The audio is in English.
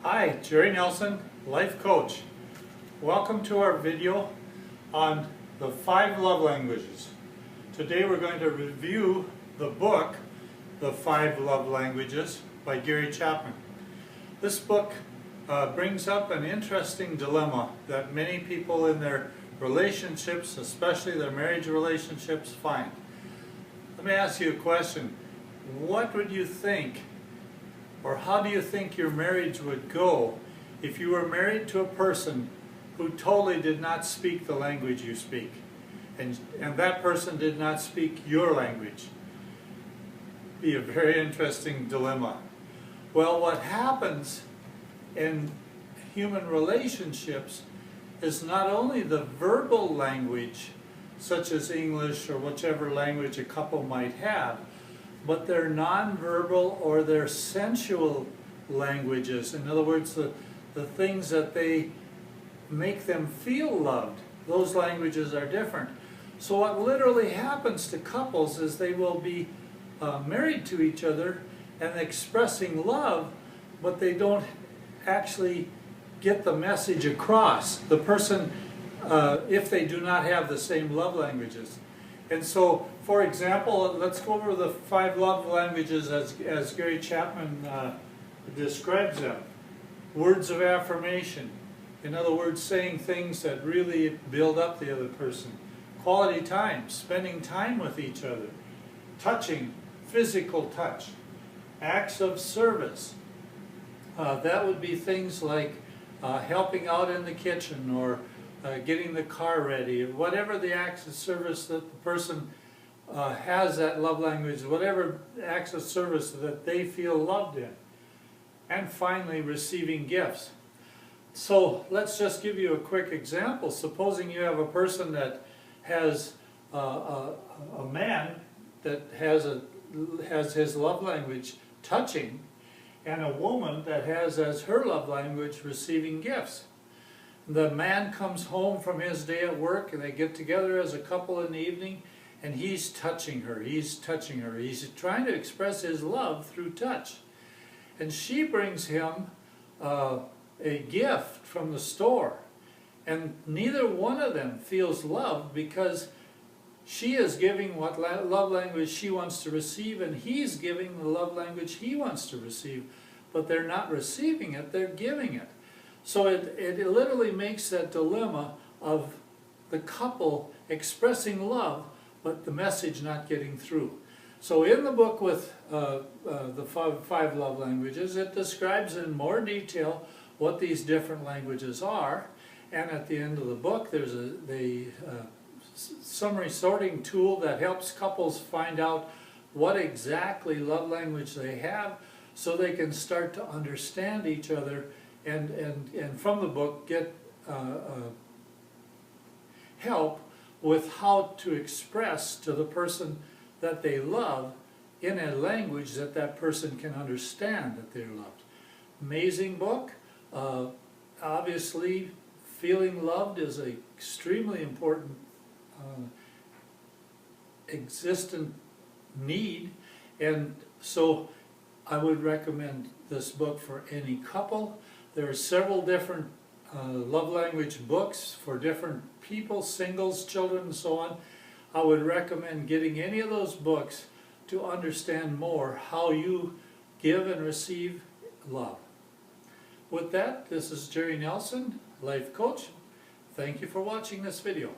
Hi, Jerry Nelson, Life Coach. Welcome to our video on the 5 love languages. Today we're going to review the book, The 5 Love Languages by Gary Chapman. This book brings up an interesting dilemma that many people in their relationships, especially their marriage relationships, find. Let me ask you a question. What would you think, or how do you think your marriage would go if you were married to a person who totally did not speak the language you speak, and that person did not speak your language? Be a very interesting dilemma. Well, what happens in human relationships is not only the verbal language, such as English or whichever language a couple might have, but their nonverbal or their sensual languages. In other words, the things that they make them feel loved. Those languages are different. So what literally happens to couples is they will be married to each other and expressing love, but they don't actually get the message across. The person, if they do not have the same love languages. And so, for example, let's go over the 5 love languages as Gary Chapman describes them. Words of affirmation. In other words, saying things that really build up the other person. Quality time, spending time with each other. Touching, physical touch. Acts of service. That would be things like helping out in the kitchen, or getting the car ready, whatever the acts of service that the person has that love language, whatever acts of service that they feel loved in. And finally, receiving gifts. So let's just give you a quick example. Supposing you have a person that has a man that has his love language touching, and a woman that has as her love language receiving gifts. The man comes home from his day at work and they get together as a couple in the evening, and he's touching her, he's trying to express his love through touch. And she brings him a gift from the store, and neither one of them feels loved because she is giving what love language she wants to receive, and he's giving the love language he wants to receive. But they're not receiving it, they're giving it. So it literally makes that dilemma of the couple expressing love, but the message not getting through. So in the book with the 5 love languages, it describes in more detail what these different languages are. And at the end of the book, there's a summary sorting tool that helps couples find out what exactly love language they have, so they can start to understand each other, and from the book get help with how to express to the person that they love in a language that that person can understand that they're loved. Amazing book. Obviously, feeling loved is an extremely important existent need, and so I would recommend this book for any couple. There are several different love language books for different people, singles, children, and so on. I would recommend getting any of those books to understand more how you give and receive love. With that, this is Jerry Nelson, Life Coach. Thank you for watching this video.